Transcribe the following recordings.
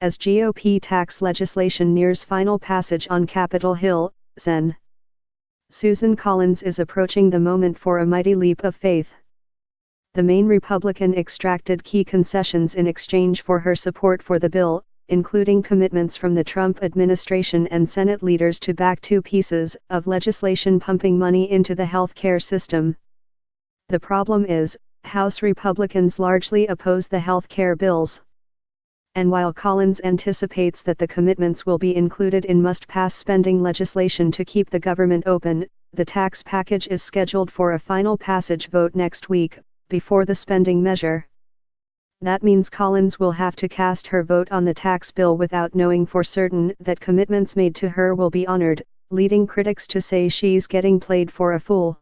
as GOP tax legislation nears final passage on Capitol Hill, Sen. Susan Collins is approaching the moment for a mighty leap of faith. The Maine Republican extracted key concessions in exchange for her support for the bill, including commitments from the Trump administration and Senate leaders to back two pieces of legislation pumping money into the health care system. The problem is, House Republicans largely oppose the health care bills. And while Collins anticipates that the commitments will be included in must-pass spending legislation to keep the government open, the tax package is scheduled for a final passage vote next week, before the spending measure. That means Collins will have to cast her vote on the tax bill without knowing for certain that commitments made to her will be honored, leading critics to say she's getting played for a fool.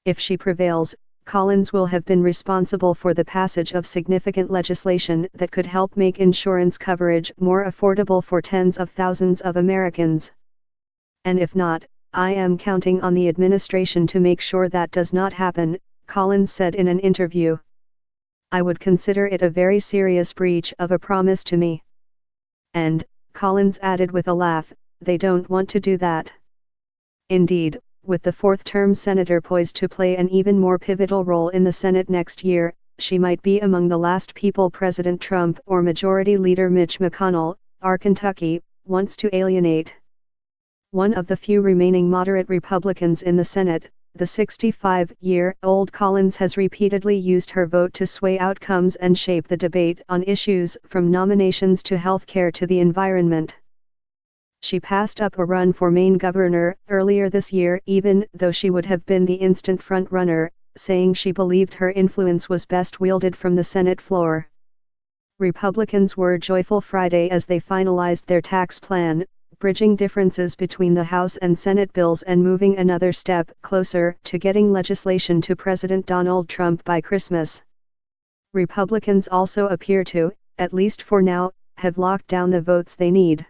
If she prevails, Collins will have been responsible for the passage of significant legislation that could help make insurance coverage more affordable for tens of thousands of Americans. And if not, I am counting on the administration to make sure that does not happen, Collins said in an interview. I would consider it a very serious breach of a promise to me. And, Collins added with a laugh, they don't want to do that. Indeed, with the fourth-term senator poised to play an even more pivotal role in the Senate next year, she might be among the last people President Trump or Majority Leader Mitch McConnell, our Kentucky, wants to alienate. One of the few remaining moderate Republicans in the Senate, the 65-year-old Collins has repeatedly used her vote to sway outcomes and shape the debate on issues from nominations to health care to the environment. She passed up a run for Maine governor earlier this year even though she would have been the instant front-runner, saying she believed her influence was best wielded from the Senate floor. Republicans were joyful Friday as they finalized their tax plan, bridging differences between the House and Senate bills and moving another step closer to getting legislation to President Donald Trump by Christmas. Republicans also appear to, at least for now, have locked down the votes they need.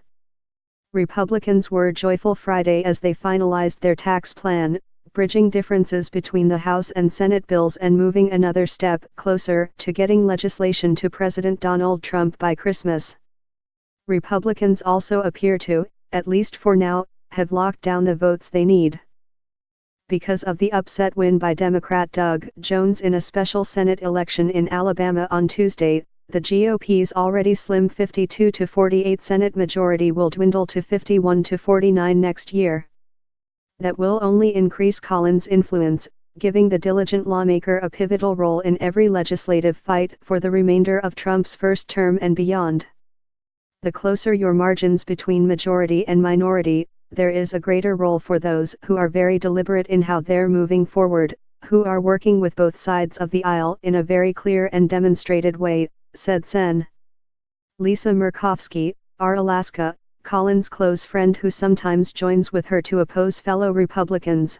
Republicans were joyful Friday as they finalized their tax plan, bridging differences between the House and Senate bills and moving another step closer to getting legislation to President Donald Trump by Christmas. Republicans also appear to, at least for now, have locked down the votes they need. Because of the upset win by Democrat Doug Jones in a special Senate election in Alabama on Tuesday, the GOP's already slim 52-48 Senate majority will dwindle to 51-49 next year. That will only increase Collins' influence, giving the diligent lawmaker a pivotal role in every legislative fight for the remainder of Trump's first term and beyond. The closer your margins between majority and minority, there is a greater role for those who are very deliberate in how they're moving forward, who are working with both sides of the aisle in a very clear and demonstrated way, said Sen. Lisa Murkowski, our Alaska, Collins' close friend who sometimes joins with her to oppose fellow Republicans.